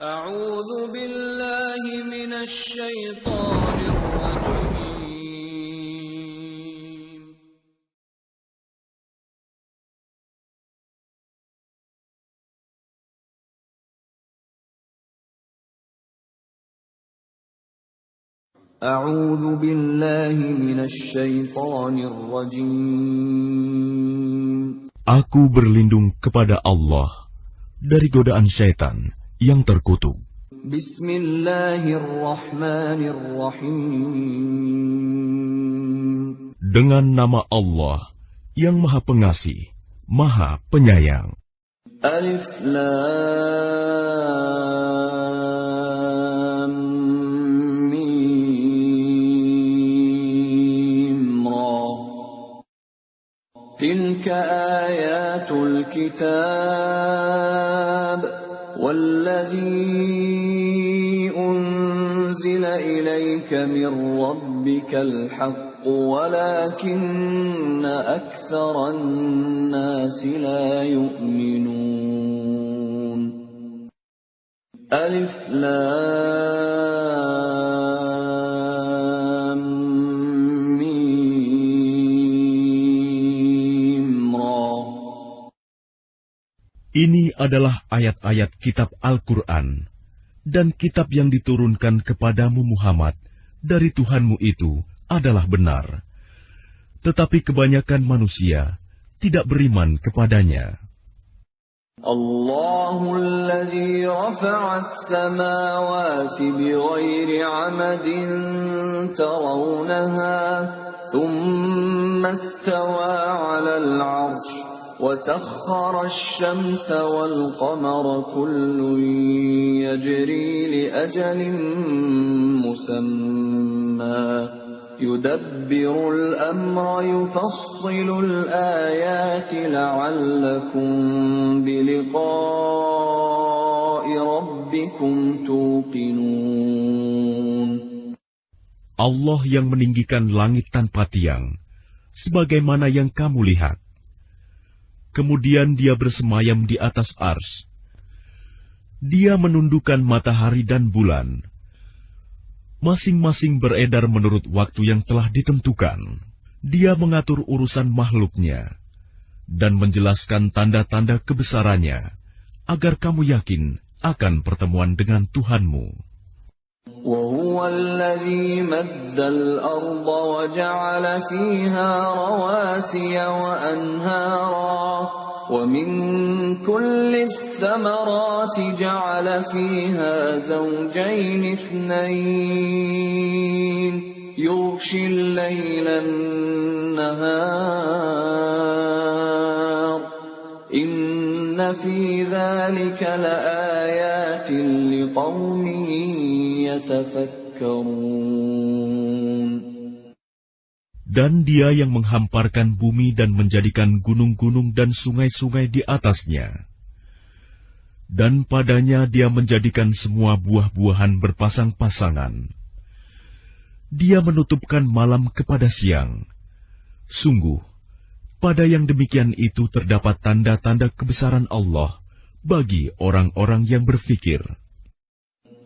أعوذ بالله من الشيطان الرجيم. أعوذ بالله من الشيطان الرجيم. Aku berlindung kepada Allah dari godaan syaitan yang terkutuk. Bismillahirrahmanirrahim. Dengan nama Allah yang Maha Pengasih, Maha Penyayang. Alif Lam Mim Ra. Tilka ayatul kitab والذي أنزل إليك من ربك الحق ولكن أكثر الناس لا يؤمنون. ألف لام ميم را. Ini adalah ayat-ayat kitab Al-Quran dan kitab yang diturunkan kepadamu Muhammad dari Tuhanmu itu adalah benar. Tetapi kebanyakan manusia tidak beriman kepadanya. Allahul ladzi rafa'a as-samawati bighairi 'amadin tarawnaha thumma istawa 'alal 'arsy وسخر الشمس والقمر كل يجري لأجل مسمى يدبر الأمر يفصل الآيات لعلكم بلقاء ربكم توقنون. Allah yang meninggikan langit tanpa tiang, sebagaimana yang kamu lihat. Kemudian dia bersemayam di atas ars. Dia menundukkan matahari dan bulan. Masing-masing beredar menurut waktu yang telah ditentukan. Dia mengatur urusan makhluknya dan menjelaskan tanda-tanda kebesarannya, agar kamu yakin akan pertemuan dengan Tuhanmu. وَهُوَ الَّذِي مَدَّ الْأَرْضَ وَجَعَلَ فِيهَا رَوَاسِيَ وَأَنْهَارًا وَمِنْ كُلِّ الثَّمَرَاتِ جَعَلَ فِيهَا زَوْجَيْنِ اثْنَيْنِ يُغْشِي اللَّيْلَ النَّهَارَ إِنَّ فِي ذَلِكَ لَآيَاتٍ لِقَوْمٍ يَتَفَكَّرُونَ. Dan dia yang menghamparkan bumi dan menjadikan gunung-gunung dan sungai-sungai di atasnya. Dan padanya dia menjadikan semua buah-buahan berpasang-pasangan. Dia menutupkan malam kepada siang. Sungguh, pada yang demikian itu terdapat tanda-tanda kebesaran Allah bagi orang-orang yang berfikir.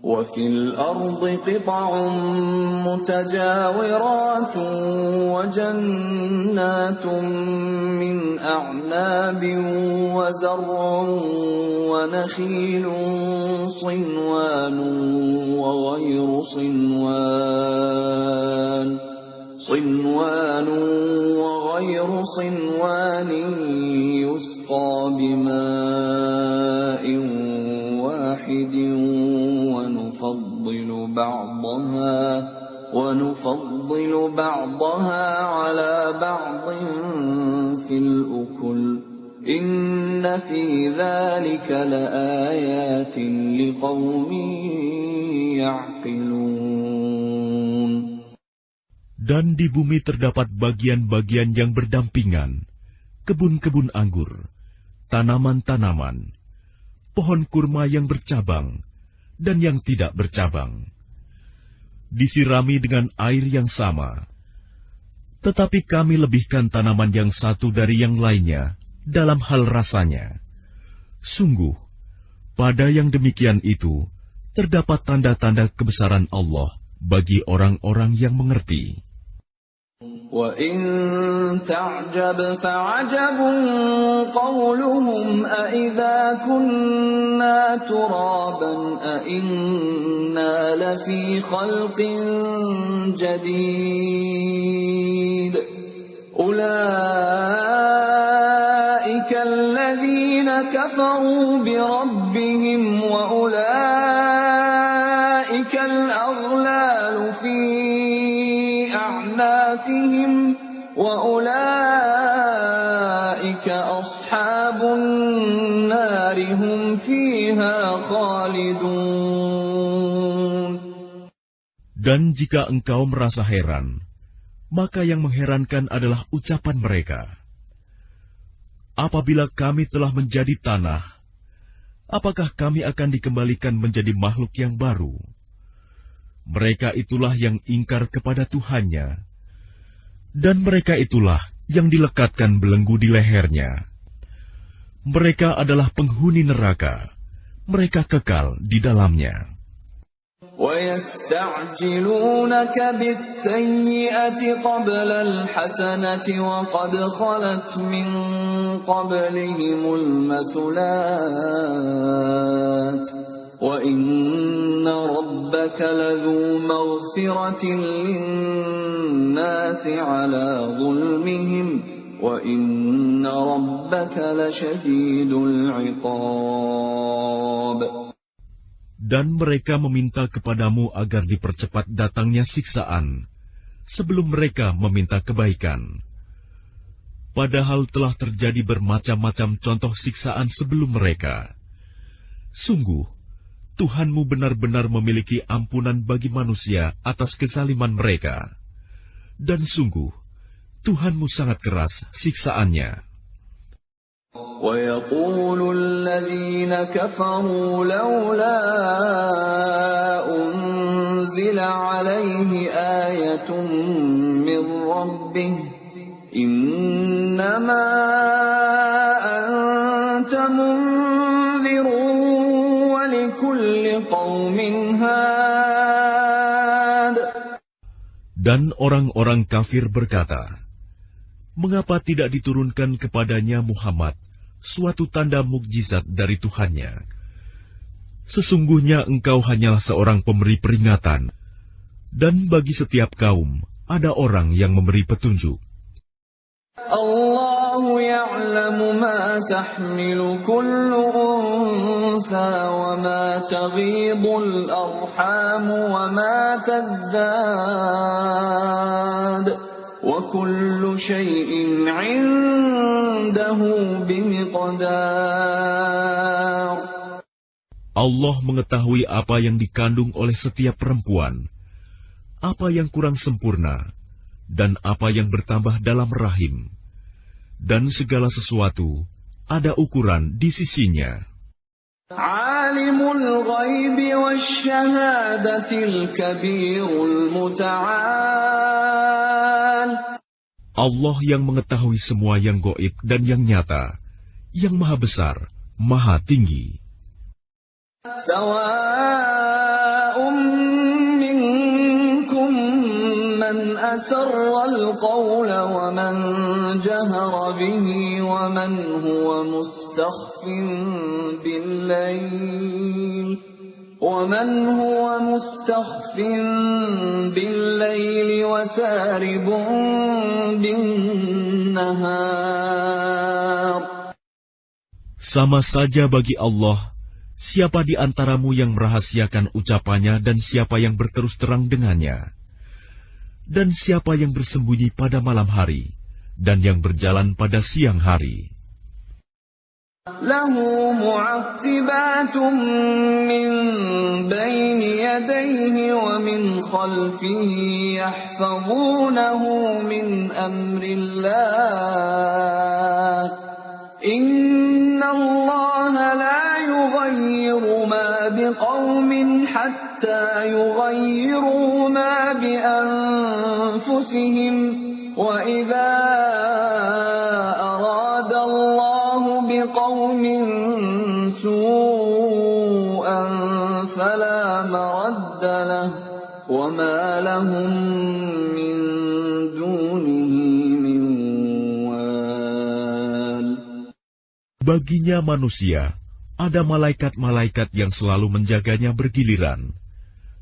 وَفِي الْأَرْضِ قِطَعٌ مُتَجَاوِرَاتٌ وَجَنَّاتٌ مِّنْ أَعْنَابٍ وَزَرْعٌ وَنَخِيلٌ صِنْوَانٌ وَغَيْرُ صِنْوَانٍ يُسْقَى بِمَاءٍ واحد ونفضل بعضها على بعض في الأكل إن في ذلك لآيات لقوم يعقلون. Dan di bumi terdapat bagian-bagian yang berdampingan, kebun-kebun anggur, tanaman-tanaman, pohon kurma yang bercabang dan yang tidak bercabang, disirami dengan air yang sama. Tetapi kami lebihkan tanaman yang satu dari yang lainnya dalam hal rasanya. Sungguh, pada yang demikian itu terdapat tanda-tanda kebesaran Allah bagi orang-orang yang mengerti. وَإِن تَعْجَبْ فَعَجَبٌ قَوْلُهُمْ أَإِذَا كُنَّا تُرَابًا أَإِنَّا لَفِي خَلْقٍ جَدِيدٍ أُولَئِكَ الَّذِينَ كَفَرُوا بِرَبِّهِمْ وَأُولَئِكَ الْأَغْلَالُ فِي أعناقهم وأولئك أصحاب النار هم فيها خالدون. Dan jika engkau merasa heran, maka yang mengherankan adalah ucapan mereka. Apabila kami telah menjadi tanah, apakah kami akan dikembalikan menjadi makhluk yang baru? Mereka itulah yang ingkar kepada Tuhannya, dan mereka itulah yang dilekatkan belenggu di lehernya. Mereka adalah penghuni neraka, mereka kekal di dalamnya. وَيَسْتَعْجِلُونَكَ بِالسَّيِّئَةِ قَبْلَ الْحَسَنَةِ وَقَدْ خَلَتْ مِنْ قَبْلِهِمُ الْمَثُلَاتُ وَإِنَّ رَبَّكَ لَذُو مَغْفِرَةٍ لِلنَّاسِ عَلَى ظُلْمِهِمْ وَإِنَّ رَبَّكَ لَشَدِيدُ الْعِقَابِ. Dan mereka meminta kepadamu agar dipercepat datangnya siksaan sebelum mereka meminta kebaikan. Padahal telah terjadi bermacam-macam contoh siksaan sebelum mereka. Sungguh, Tuhanmu benar-benar memiliki ampunan bagi manusia atas kezaliman mereka. Dan sungguh, Tuhanmu sangat keras siksaannya. وَيَقُولُ الَّذِينَ كَفَرُوا لَوْلَا أُنْزِلَ عَلَيْهِ آيَةٌ مِّن رَّبِّهِ إِنَّمَا أَنْتَ مُنذِرٌ وَلِكُلِّ قَوْمٍ هَادٍ. Dan orang-orang kafir berkata, mengapa tidak diturunkan kepadanya Muhammad suatu tanda mukjizat dari Tuhannya? Sesungguhnya engkau hanyalah seorang pemberi peringatan, dan bagi setiap kaum ada orang yang memberi petunjuk. Allahu ya'lamu ma tahmilu kullu untha wa ma taghidul arham wa ma tazdad wa kullu shay'in 'indahu bimiqdar. Allah mengetahui apa yang dikandung oleh setiap perempuan, apa yang kurang sempurna, dan apa yang bertambah dalam rahim. Dan segala sesuatu ada ukuran di sisinya. Alimul ghaibi wasyahadatil kabirul muta'al. Allah yang mengetahui semua yang gaib dan yang nyata, yang maha besar, maha tinggi. Sawa'un minkum man asarral qawla wa man jahara bihi wa man huwa mustakhfin bil-layl wa saribun bin-nahar. Sama saja bagi Allah, siapa di antaramu yang merahasiakan ucapannya dan siapa yang berterus terang dengannya, dan siapa yang bersembunyi pada malam hari dan yang berjalan pada siang hari. Lahu mu'aqqibatun min bayni yadayhi wa min khalfihi yahfazunahu min amrillah. Inna Allah la yughayyiru ma biqawmin hatta yughayyiru ma bi anfusihim wa idza arada Allah biqawmin su'an fala مرد له وما لهم من دونه من وال. Baginya manusia ada malaikat-malaikat yang selalu menjaganya bergiliran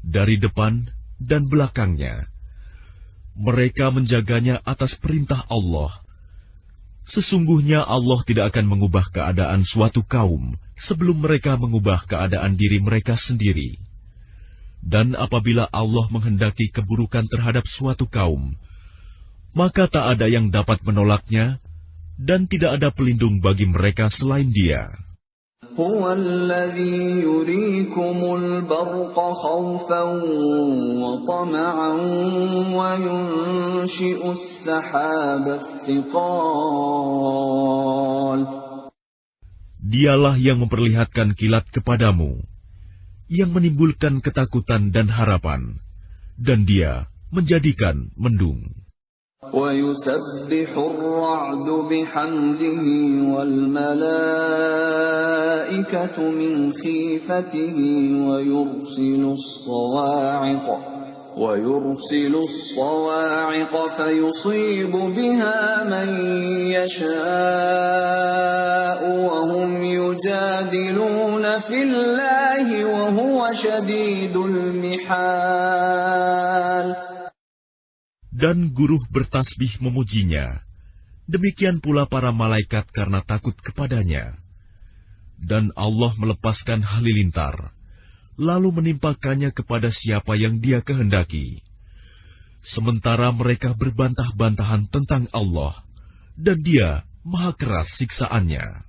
dari depan dan belakangnya. Mereka menjaganya atas perintah Allah. Sesungguhnya Allah tidak akan mengubah keadaan suatu kaum sebelum mereka mengubah keadaan diri mereka sendiri. Dan apabila Allah menghendaki keburukan terhadap suatu kaum, maka tak ada yang dapat menolaknya dan tidak ada pelindung bagi mereka selain Dia. هو الذي يريكم البرق خوفا وطمعا وينشئ السحاب الثقال. Dialah yang memperlihatkan kilat kepadamu, yang menimbulkan ketakutan dan harapan, dan Dia menjadikan mendung. وَيُسَبِّحُ الرَّعْدُ بِحَمْدِهِ وَالْمَلَائِكَةُ مِنْ خِيفَتِهِ وَيُرْسِلُ الصَّوَاعِقَ فَيُصِيبُ بِهَا مَنْ يَشَاءُ وَهُمْ يُجَادِلُونَ فِي اللَّهِ وَهُوَ شَدِيدُ الْمِحَالِ. Dan guruh bertasbih memujinya, demikian pula para malaikat karena takut kepadanya. Dan Allah melepaskan halilintar, lalu menimpakannya kepada siapa yang Dia kehendaki. Sementara mereka berbantah-bantahan tentang Allah, dan Dia maha keras siksaannya.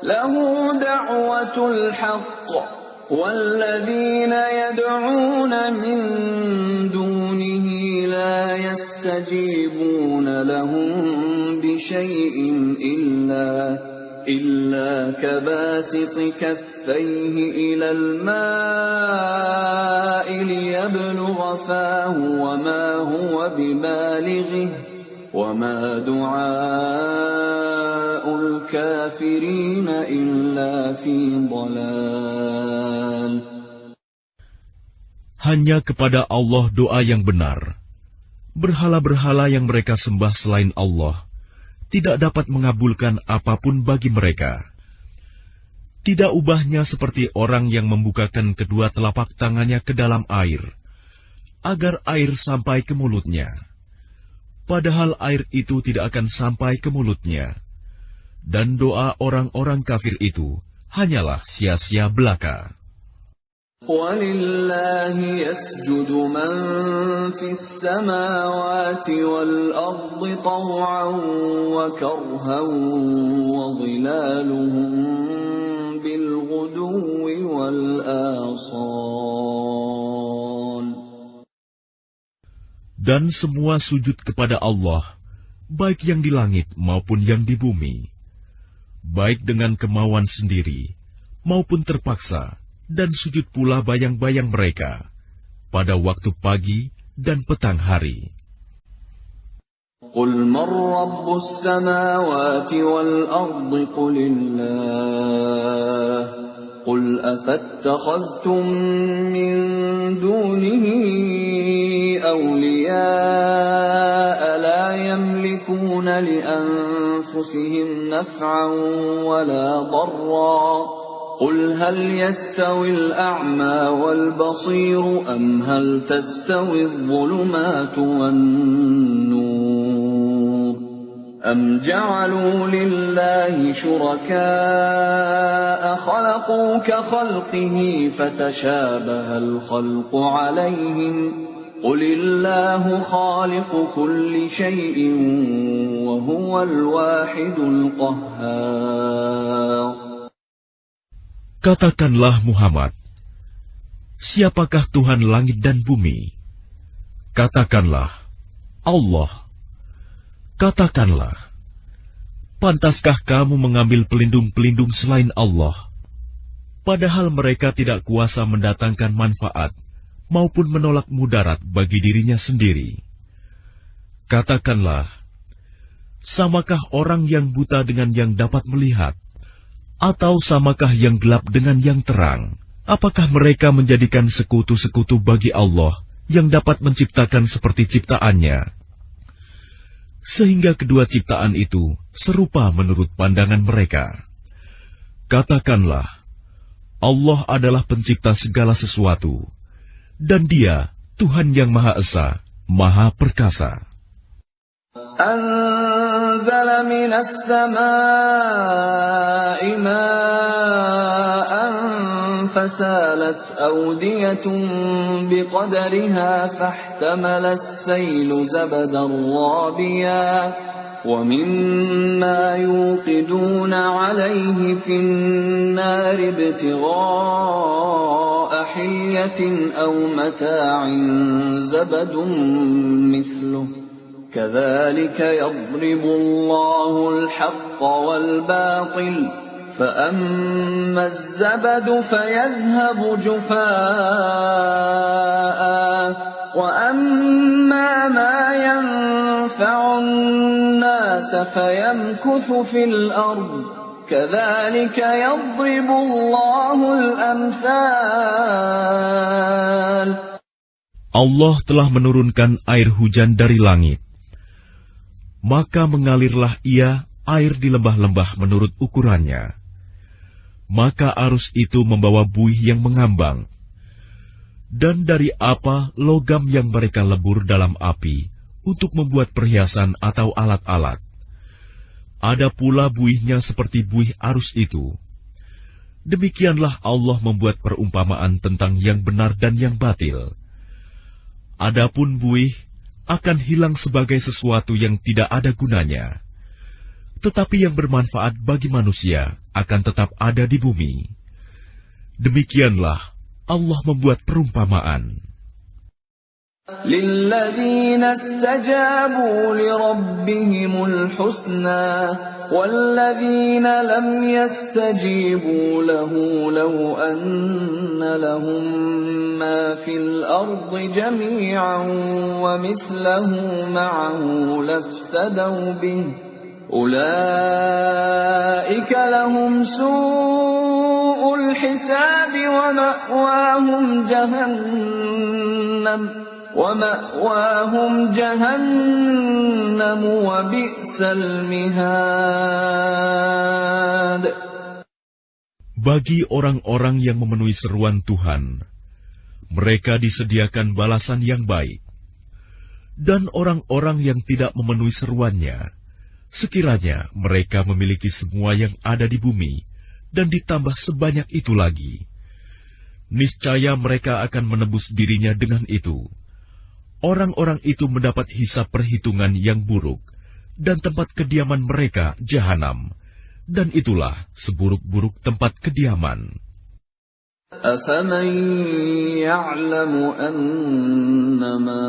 Lahu da'watul haqq, walladzina yad'una min dunihi la yastajibuna lahum bisyai'in illa kabasiti kaffayhi ila al-ma'i liyablugha fahu wa ma huwa bibalighihi وَمَا دُعَاءُ الْكَافِرِينَ إِلَّا فِي ضَلَالٍ. Hanya kepada Allah doa yang benar. Berhala-berhala yang mereka sembah selain Allah tidak dapat mengabulkan apapun bagi mereka. Tidak ubahnya seperti orang yang membukakan kedua telapak tangannya ke dalam air, agar air sampai ke mulutnya. Padahal air itu tidak akan sampai ke mulutnya. Dan doa orang-orang kafir itu hanyalah sia-sia belaka. وَلِلَّهِ يَسْجُدُ مَن فِي السَّمَاوَاتِ وَالْأَرْضِ طَوْعًا وَكَرْهًا وَظِلَالُهُم بِالْغُدُوِّ وَالْآصَالِ. Dan semua sujud kepada Allah, baik yang di langit maupun yang di bumi, baik dengan kemauan sendiri maupun terpaksa, dan sujud pula bayang-bayang mereka pada waktu pagi dan petang hari. قُلْ مَنْ رَبُّ السَّمَاوَاتِ وَالْأَرْضِ قُلِ اللَّهُ قُلْ أَفَاتَّخَذْتُمْ مِنْ دُونِهِ أَوْلِيَاءَ لَا يَمْلِكُونَ لِأَنفُسِهِمْ نَفْعًا وَلَا ضَرًّا قُلْ هَلْ يَسْتَوِي الْأَعْمَى وَالْبَصِيرُ أَمْ هَلْ تَسْتَوِي الظُّلُمَاتُ وَالنُّورُ أَمْ جَعَلُوا لِلَّهِ شُرَكَاءَ خَلَقُوا كَخَلْقِهِ فَتَشَابَهَ الْخَلْقُ عَلَيْهِمْ قُلِ اللَّهُ خَالِقُ كُلِّ شَيْءٍ وَهُوَ الْوَاحِدُ الْقَهَّارُ. Katakanlah Muhammad, siapakah Tuhan langit dan bumi? Katakanlah, Allah. Katakanlah, pantaskah kamu mengambil pelindung-pelindung selain Allah, padahal mereka tidak kuasa mendatangkan manfaat maupun menolak mudarat bagi dirinya sendiri? Katakanlah, samakah orang yang buta dengan yang dapat melihat? Atau samakah yang gelap dengan yang terang? Apakah mereka menjadikan sekutu-sekutu bagi Allah yang dapat menciptakan seperti ciptaannya, sehingga kedua ciptaan itu serupa menurut pandangan mereka? Katakanlah, Allah adalah pencipta segala sesuatu, dan Dia Tuhan yang Maha Esa, Maha Perkasa. أنزل من السماء ماء فسالت أودية بقدرها فاحتمل السيل زبدا رابيا ومما يوقدون عليه في النار ابتغاء حلية أو متاع زبد مثله كذلك يضرب الله الحق والباطل فأما الزبد فيذهب جفاء وأما ما ينفع الناس فيمكث في الأرض كذلك يضرب الله الأمثال. Allah telah menurunkan air hujan dari langit. Maka mengalirlah ia air di lembah-lembah menurut ukurannya. Maka arus itu membawa buih yang mengambang. Dan dari apa logam yang mereka lebur dalam api untuk membuat perhiasan atau alat-alat. Ada pula buihnya seperti buih arus itu. Demikianlah Allah membuat perumpamaan tentang yang benar dan yang batil. Adapun buih akan hilang sebagai sesuatu yang tidak ada gunanya, tetapi yang bermanfaat bagi manusia akan tetap ada di bumi. Demikianlah Allah membuat perumpamaan. لِلَّذِينَ اسْتَجَابُوا لِرَبِّهِمُ الْحُسْنَى وَالَّذِينَ لَمْ يَسْتَجِيبُوا لَهُ لَوْ أَنَّ لَهُم مَّا فِي الْأَرْضِ جَمِيعًا وَمِثْلَهُ مَعَهُ لَافْتَدَوْا بِهِ أُولَٰئِكَ لَهُمْ سُوءُ الْحِسَابِ وَمَأْوَاهُمْ جَهَنَّمُ وَبِئْسَ الْمِهَادُ. Bagi orang-orang yang memenuhi seruan Tuhan, mereka disediakan balasan yang baik. Dan orang-orang yang tidak memenuhi seruannya, sekiranya mereka memiliki semua yang ada di bumi, dan ditambah sebanyak itu lagi, niscaya mereka akan menebus dirinya dengan itu. Orang-orang itu mendapat hisab perhitungan yang buruk, dan tempat kediaman mereka jahanam, dan itulah seburuk-buruk tempat kediaman. أَفَمَن يَعْلَمُ أَنَّمَا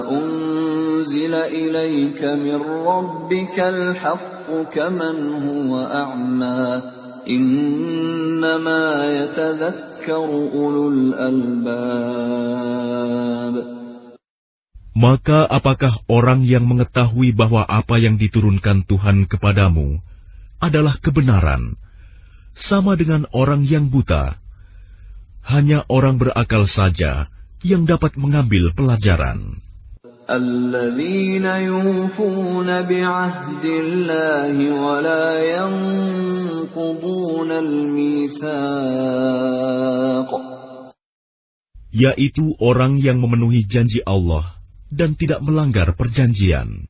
أُنزِلَ إِلَيْكَ مِن رَّبِّكَ الْحَقُّ كَمَنْ هُوَ أَعْمَىٰ إِنَّمَا يَتَذَكَّرُ أُولُو الْأَلْبَابِ. Maka apakah orang yang mengetahui bahwa apa yang diturunkan Tuhan kepadamu adalah kebenaran, sama dengan orang yang buta? Hanya orang berakal saja yang dapat mengambil pelajaran. الَّذِينَ يُوفُونَ بِعَهْدِ اللَّهِ وَلَا يَنقُضُونَ الْمِيثَاقَ. Yaitu orang yang memenuhi janji Allah dan tidak melanggar perjanjian.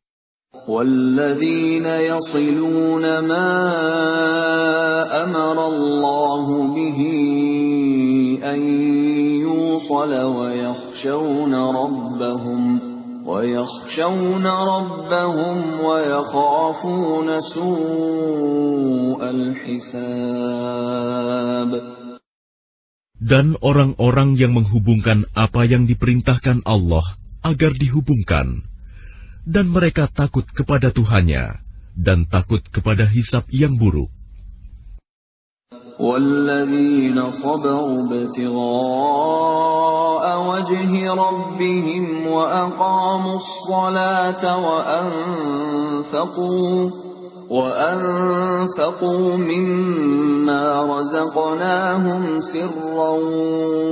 وَالَّذِينَ يَصِلُونَ مَا أَمَرَ اللَّهُ بِهِ أَن يُوصَلَ وَيَخْشَوْنَ رَبَّهُمْ وَيَخَافُونَ سُوءَ الْحِسَابِ. Dan orang-orang yang menghubungkan apa yang diperintahkan Allah agar dihubungkan, dan mereka takut kepada Tuhannya, dan takut kepada hisab yang buruk. وَالَّذِينَ صَبَرُوا ابْتِغَاءَ وَجْهِ رَبِّهِمْ وَأَقَامُوا الصَّلَاةَ وَأَنفَقُوا مِمَّا رَزَقْنَاهُمْ سِرًّا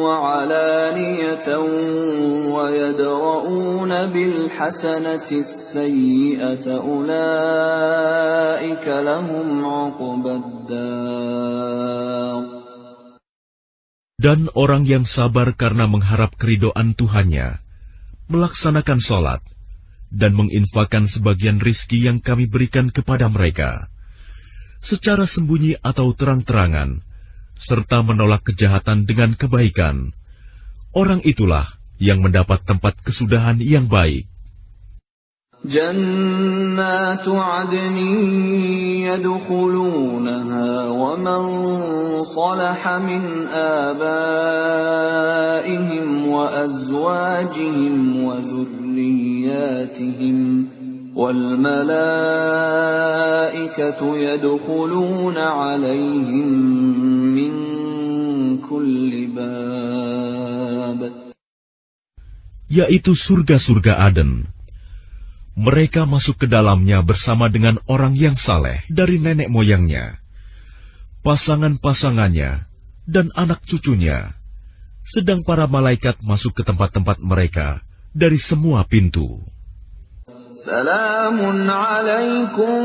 وَعَلَانِيَةً وَيَدْرَءُونَ بِالْحَسَنَةِ السَّيِّئَةَ أُولَئِكَ لَهُمْ عُقْبَى الدَّارِ. Dan orang yang sabar karena mengharap keridhaan Tuhannya, melaksanakan salat, dan menginfakkan sebagian rizki yang kami berikan kepada mereka, secara sembunyi atau terang-terangan, serta menolak kejahatan dengan kebaikan, orang itulah yang mendapat tempat kesudahan yang baik. جنات عدن يدخلونها ومن صلح من آبائهم وأزواجهم وذرياتهم والملائكة يدخلون عليهم من كل باب. Yaitu surga-surga Aden. Mereka masuk ke dalamnya bersama dengan orang yang saleh dari nenek moyangnya, pasangan-pasangannya, dan anak cucunya. Sedang para malaikat masuk ke tempat-tempat mereka dari semua pintu. Salamun alaikum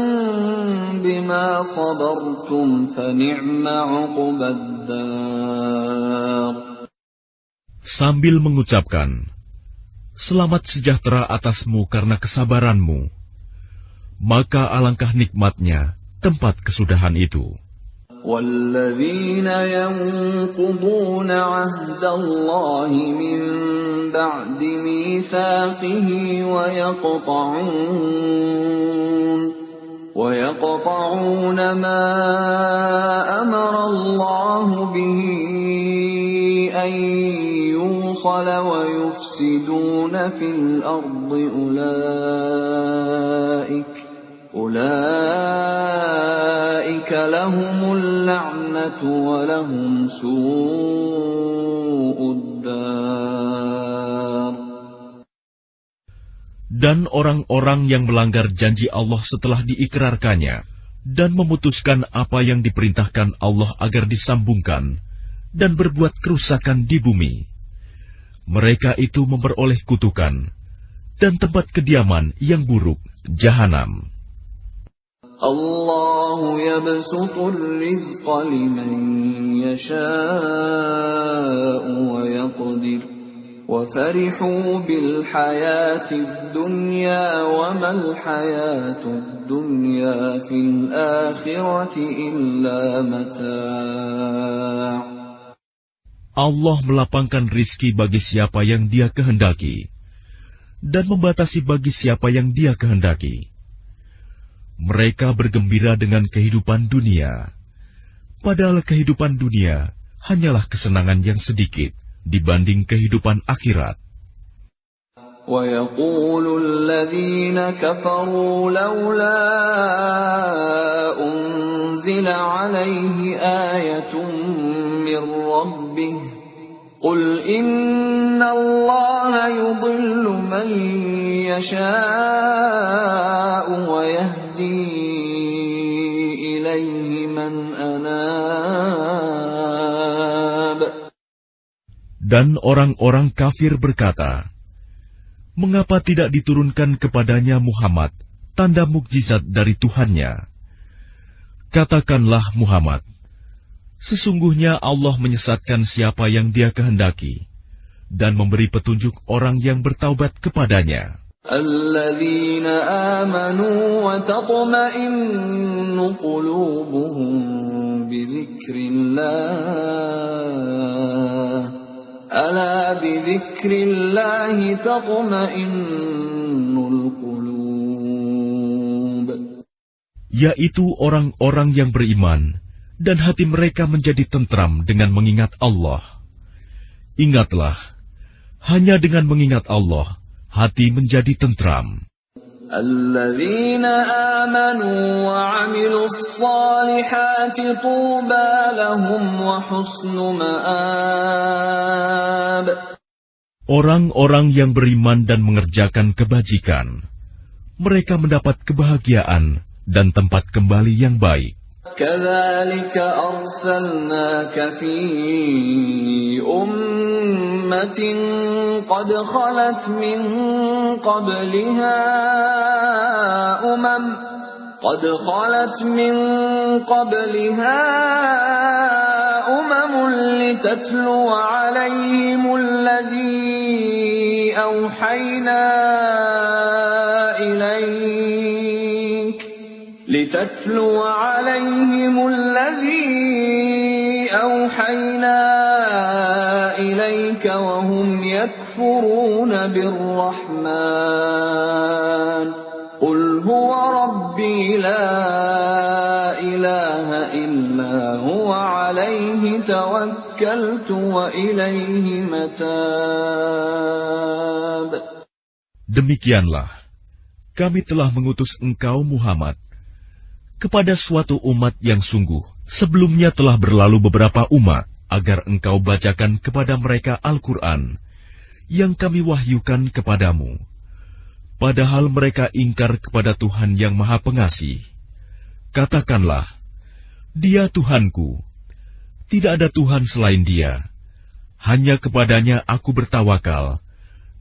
bima sabartum fa ni'ma uqbad dar. Sambil mengucapkan, selamat sejahtera atasmu karena kesabaranmu, maka alangkah nikmatnya tempat kesudahan itu. وَالَّذِينَ يَنقُضُونَ عَهْدَ اللَّهِ مِن بَعْدِ مِيثَاقِهِ وَيَقْطَعُونَ مَا أَمَرَ اللَّهُ بِهِ أَن يُوصَلَ وَيُفْسِدُونَ فِي الْأَرْضِ أُولَئِكَ لَهُمُ اللَّعْنَةُ وَلَهُمْ سُوءُ الدَّارِ. Dan orang-orang yang melanggar janji Allah setelah diikrarkannya dan memutuskan apa yang diperintahkan Allah agar disambungkan dan berbuat kerusakan di bumi, mereka itu memperoleh kutukan dan tempat kediaman yang buruk, Jahanam. Allahu yabsutur rizqa liman yasha'u wa yaqdir wa farihu bil hayatid dunya wa mal hayatud dunya fil akhirati illa mata'. Allah melapangkan rizki bagi siapa yang Dia kehendaki, dan membatasi bagi siapa yang Dia kehendaki. Mereka bergembira dengan kehidupan dunia, padahal kehidupan dunia hanyalah kesenangan yang sedikit dibanding kehidupan akhirat. وَيَقُولُ الَّذِينَ كَفَرُوا لَوْلَا أُنزِلَ عَلَيْهِ آيَةٌ مِّن رَّبِّهِ قُلْ إِنَّ اللَّهَ يُضِلُّ مَن يَشَاءُ وَيَهْدِي إِلَيْهِ مَنْ أَنَابَ. Dan orang-orang kafir berkata, mengapa tidak diturunkan kepadanya Muhammad tanda mukjizat dari Tuhannya? Katakanlah Muhammad, sesungguhnya Allah menyesatkan siapa yang Dia kehendaki dan memberi petunjuk orang yang bertaubat kepadanya. Alladzina amanu wa tatma'innu qulubuhum bidzikrillah. Ala bidzikrillahi tatma'innul qulub. Yaitu orang-orang yang beriman dan hati mereka menjadi tentram dengan mengingat Allah. Ingatlah, hanya dengan mengingat Allah, hati menjadi tentram. Alladzina amanu wa 'amilus salihati tuba lahum wa husnu ma'ab. Orang-orang yang beriman dan mengerjakan kebajikan, mereka mendapat kebahagiaan dan tempat kembali yang baik. كذلك أرسلناك في أمة قد خلت من قبلها أمم لتتلو عليهم الذي أوحينا إليك وهم يكفرون بالرحمن قل هو ربي لا إله إلا هو عليه توكلت وإليه متاب. Demikianlah, kami telah mengutus engkau Muhammad kepada suatu umat yang sungguh sebelumnya telah berlalu beberapa umat, agar engkau bacakan kepada mereka Al-Quran yang kami wahyukan kepadamu. Padahal mereka ingkar kepada Tuhan yang Maha Pengasih. Katakanlah, Dia Tuhanku, tidak ada Tuhan selain Dia. Hanya kepadanya aku bertawakal,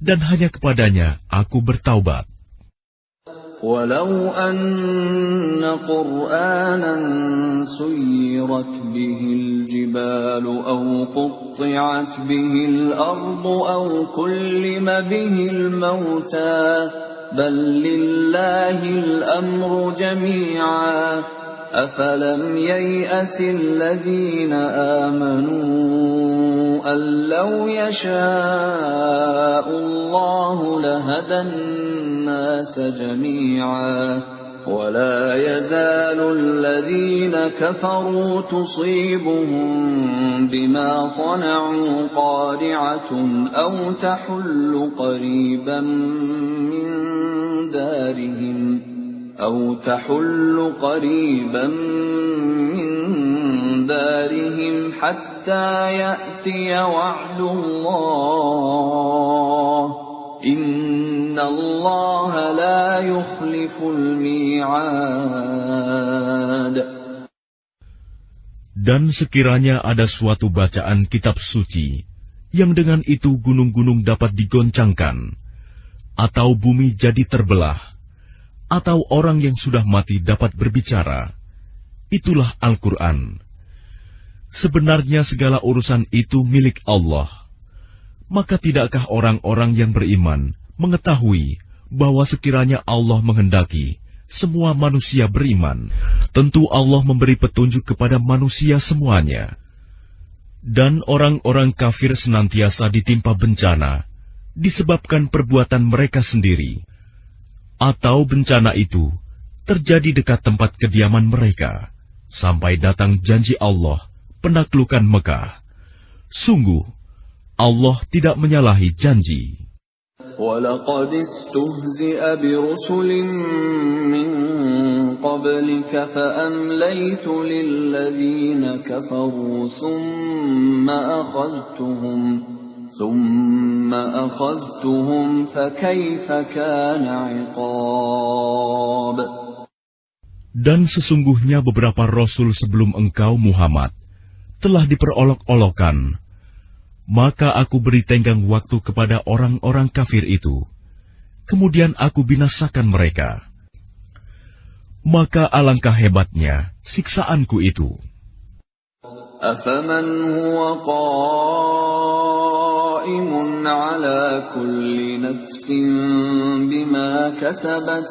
dan hanya kepadanya aku bertaubat. ولو أن قرآنا سيرت به الجبال أو قطعت به الأرض أو كلم به الموتى بل لله الأمر جميعا أفلم ييأس الذين آمنوا أن لو يشاء الله لهدى الناس جميعا ولا يزال الذين كفروا تصيبهم بما صنعوا قارعة أو تحل قريبا من دارهم حتى يأتي وعد الله إن الله لا يخلف الميعاد. Dan sekiranya ada suatu bacaan kitab suci, yang dengan itu gunung-gunung dapat digoncangkan, atau bumi jadi terbelah, atau orang yang sudah mati dapat berbicara, itulah Al-Quran. Sebenarnya segala urusan itu milik Allah. Maka tidakkah orang-orang yang beriman mengetahui bahwa sekiranya Allah menghendaki semua manusia beriman, tentu Allah memberi petunjuk kepada manusia semuanya. Dan orang-orang kafir senantiasa ditimpa bencana disebabkan perbuatan mereka sendiri, atau bencana itu terjadi dekat tempat kediaman mereka, sampai datang janji Allah penaklukan Mekah. Sungguh, Allah tidak menyalahi janji. وَلَقَدِ اسْتُهْزِئَ بِرُسُلٍ مِّن قَبْلِكَ فَأَمْلَيْتُ لِلَّذِينَ كَفَرُوا ثُمَّ أَخَذْتُهُمْ فَكَيْفَ كَانَ عِقَابِ. Dan sesungguhnya beberapa rasul sebelum engkau Muhammad telah diperolok-olokkan, maka aku beri tenggang waktu kepada orang-orang kafir itu, kemudian aku binasakan mereka. Maka alangkah hebatnya siksaanku itu. أَفَمَنْ هُوَ قَائِمٌ عَلَى كُلِّ نَفْسٍ بِمَا كَسَبَتْ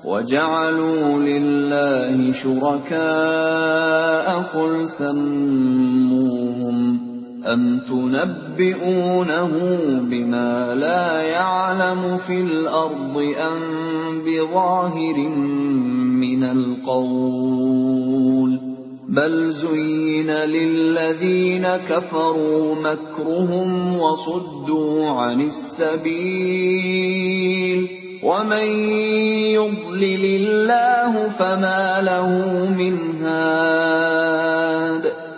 وَجَعَلُوا لِلَّهِ شُرَكَاءَ قُلْ سَمُّوهُمْ أَمْ تُنَبِّئُونَهُ بِمَا لَا يَعْلَمُ فِي الْأَرْضِ أَمْ بِظَاهِرٍ مِّنَ الْقَوْلِ بَلْ زُيِّنَ لِلَّذِينَ كَفَرُوا مَكْرُهُمْ وَصُدُّوا عَنِ السَّبِيلِ وَمَن يُضْلِلِ اللَّهُ فَمَا لَهُ مِنْ هَادٍ.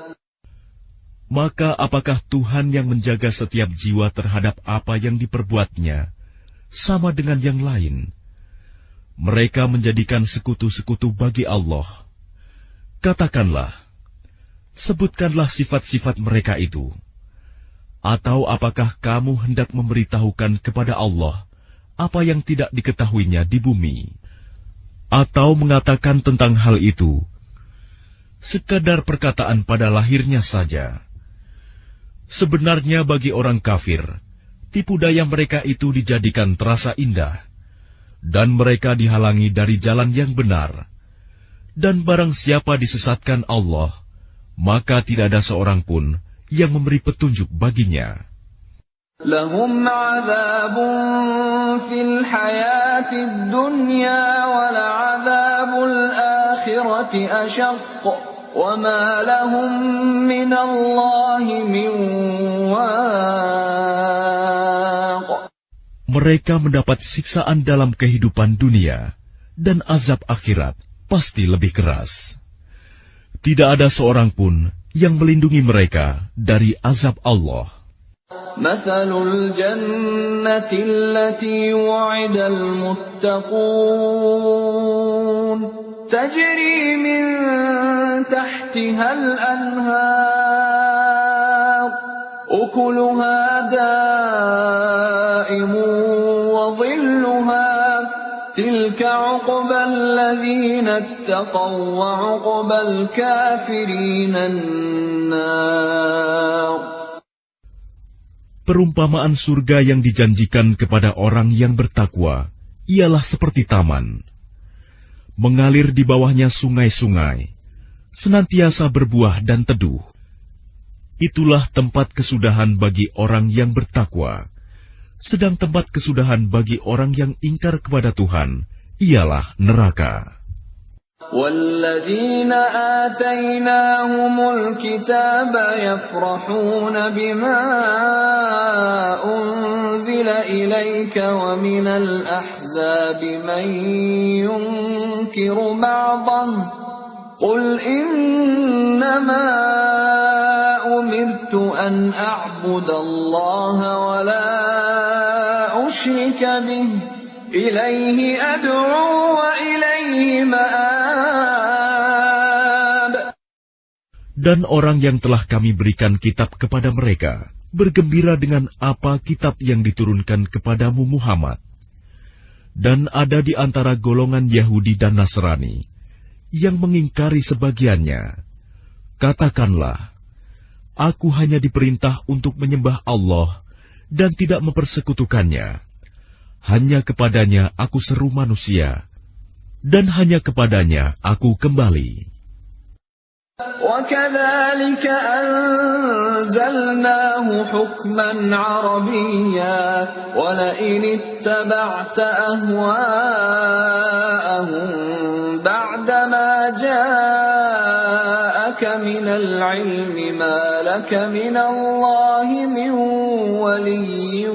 Maka apakah Tuhan yang menjaga setiap jiwa terhadap apa yang diperbuatnya sama dengan yang lain? Mereka menjadikan sekutu-sekutu bagi Allah. Katakanlah, sebutkanlah sifat-sifat mereka itu. Atau apakah kamu hendak memberitahukan kepada Allah apa yang tidak diketahuinya di bumi? Atau mengatakan tentang hal itu sekadar perkataan pada lahirnya saja? Sebenarnya bagi orang kafir, tipu daya mereka itu dijadikan terasa indah, dan mereka dihalangi dari jalan yang benar. Dan barang siapa disesatkan Allah, maka tidak ada seorang pun yang memberi petunjuk baginya. Lahum 'adzabun fil hayatid dunya wa la'adzabul akhirati ashaq wa ma lahum minallahi min waq. Mereka mendapat siksaan dalam kehidupan dunia, dan azab akhirat pasti lebih keras. Tidak ada seorang pun yang melindungi mereka dari azab Allah. Mathalul jannati allati wu'ida al-muttaqun tajri min tahtiha al-anhar ukuluha da'imun wa dhilluha tilka 'uqbal ladzina ittaqaw wa 'uqbal kafirin an-nar. Perumpamaan surga yang dijanjikan kepada orang yang bertakwa ialah seperti taman. Mengalir di bawahnya sungai-sungai, senantiasa berbuah dan teduh. Itulah tempat kesudahan bagi orang yang bertakwa. Sedang tempat kesudahan bagi orang yang ingkar kepada Tuhan ialah neraka. وَالَّذِينَ آتَيْنَاهُمُ الْكِتَابَ يَفْرَحُونَ بِمَا أُنزِلَ إِلَيْكَ وَمِنَ الْأَحْزَابِ مَن يُنكِرُ بَعْضَهُ قُلْ إِنَّمَا أُمِرْتُ أَنْ أَعْبُدَ اللَّهَ وَلَا أُشْرِكَ بِهِ إِلَيْهِ أَدْعُو وَإِلَيْهِ مَآبِ. Dan orang yang telah kami berikan kitab kepada mereka bergembira dengan apa kitab yang diturunkan kepadamu Muhammad. Dan ada di antara golongan Yahudi dan Nasrani yang mengingkari sebagiannya. Katakanlah, aku hanya diperintah untuk menyembah Allah dan tidak mempersekutukannya. Hanya kepadanya aku seru manusia, dan hanya kepadanya aku kembali. وَكَذَلِكَ أَنزَلْنَاهُ حُكْمًا عَرَبِيًّا وَلَئِنِ اتَّبَعْتَ أَهْوَاءَهُم بَعْدَمَا جَاءَكَ مِنَ الْعِلْمِ مَا لَكَ مِنَ اللَّهِ مِن وَلِيٍّ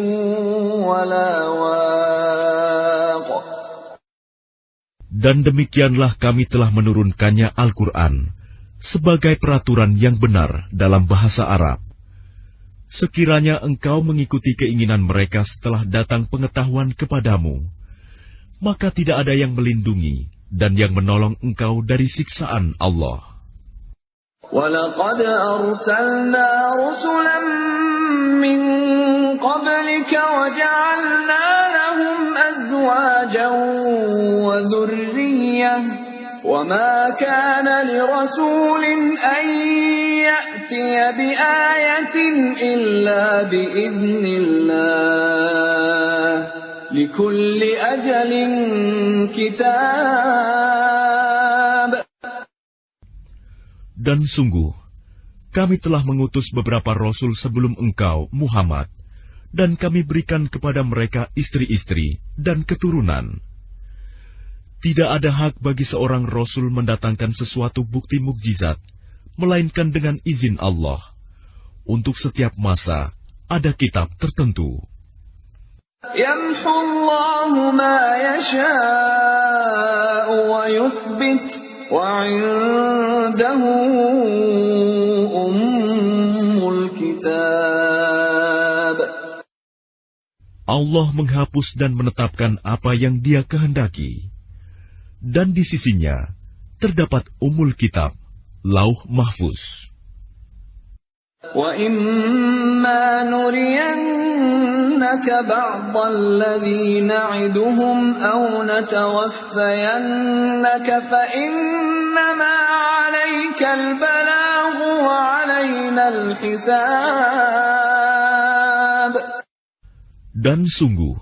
وَلَا وَاقٍ. Dan demikianlah kami telah menurunkannya Al-Quran sebagai peraturan yang benar dalam bahasa Arab. Sekiranya engkau mengikuti keinginan mereka setelah datang pengetahuan kepadamu, maka tidak ada yang melindungi dan yang menolong engkau dari siksaan Allah. وَلَقَدْ أَرْسَلْنَا رُسُلًا مِّن قَبْلِكَ وَجَعَلْنَا لَهُمْ أَزْوَاجًا وَذُرِّيَّةً وَمَا كَانَ لِرَسُولٍ أَن يَأْتِيَ بِآيَةٍ إِلَّا بِإِذْنِ اللَّهِ لِكُلِّ أَجَلٍ كِتَابٌ. Dan sungguh, kami telah mengutus beberapa rasul sebelum engkau, Muhammad, dan kami berikan kepada mereka istri-istri dan keturunan. Tidak ada hak bagi seorang rasul mendatangkan sesuatu bukti mukjizat, melainkan dengan izin Allah. Untuk setiap masa, ada kitab tertentu. يَمْحُو اللَّهُ مَا يَشَاءُ وَيُثْبِتُ وَعِندَهُ أُمُّ الْكِتَابِ. Allah menghapus dan menetapkan apa yang Dia kehendaki. dan di sisinya terdapat Ummul Kitab, Lauh Mahfuz. وَإِمَّا نُرِيَنَّكَ بَعْضَ الَّذِي نَعِدُهُمْ أَوْ نَتَوَفَّيَنَّكَ فَإِنَّمَا عَلَيْكَ الْبَلَاغُ وَعَلَيْنَا الْحِسَابُ. Dan sungguh,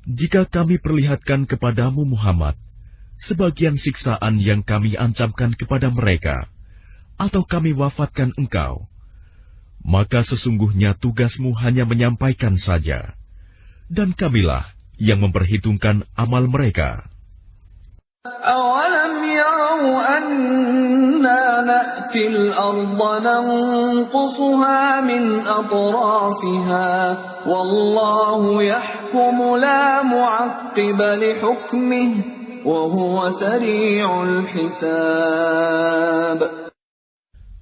jika kami perlihatkan kepadamu Muhammad sebagian siksaan yang kami ancamkan kepada mereka, atau kami wafatkan engkau, maka sesungguhnya tugasmu hanya menyampaikan saja, dan kamilah yang memperhitungkan amal mereka. أَوَلَمْ يَرَوْا أَنَّا نَأْتِي الْأَرْضَ نَنقُصُهَا مِنْ أَطْرَافِهَا وَاللَّهُ يَحْكُمُ لَا مُعَقِّبَ لِحُكْمِهِ وَهُوَ سَرِيعُ الْحِسَابِ.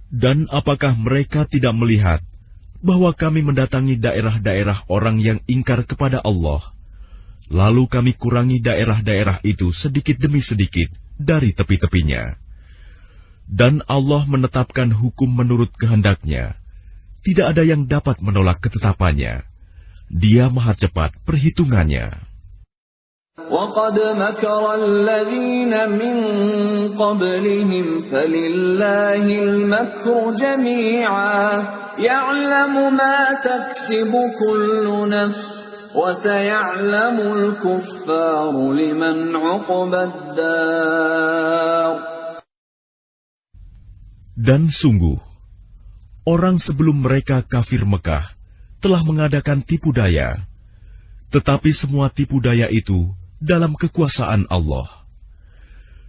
Dan apakah mereka tidak melihat bahwa kami mendatangi daerah-daerah orang yang ingkar kepada Allah, lalu kami kurangi daerah-daerah itu sedikit demi sedikit dari tepi-tepinya. Dan Allah menetapkan hukum menurut kehendaknya. Tidak ada yang dapat menolak ketetapannya. Dia maha cepat perhitungannya. وَقَدْ مَكَرَ الَّذِينَ مِنْ قَبْلِهِمْ فَلِلَّهِ الْمَكْرُ جَمِيعًا يَعْلَمُ مَا تَكْسِبُ كُلُّ نَفْسٍ وَسَيَعْلَمُ الْكُفَّارُ لِمَنْ عُقْبَى الدَّارِ. Dan sungguh, orang sebelum mereka kafir Mekah telah mengadakan tipu daya, tetapi semua tipu daya itu dalam kekuasaan Allah.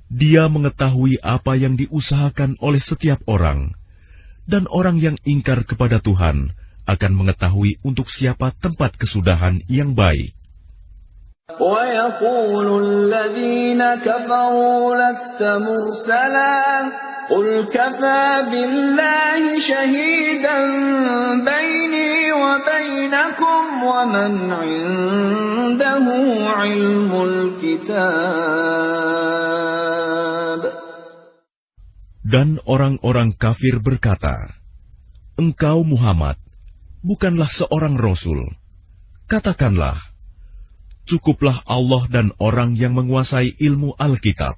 Dia mengetahui apa yang diusahakan oleh setiap orang, dan orang yang ingkar kepada Tuhan akan mengetahui untuk siapa tempat kesudahan yang baik. وَيَقُولُ الَّذِينَ كَفَرُوا لَسْتَ مُرْسَلًا قُلْ كَفَى بِاللَّهِ شَهِيدًا بَيْنِي وَبَيْنَكُمْ وَمَنْ عِندَهُ عِلْمُ الْكِتَابِ. Dan orang-orang kafir berkata, "Engkau Muhammad bukanlah seorang rasul." Katakanlah, cukuplah Allah dan orang yang menguasai ilmu Alkitab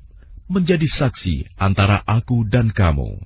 menjadi saksi antara aku dan kamu.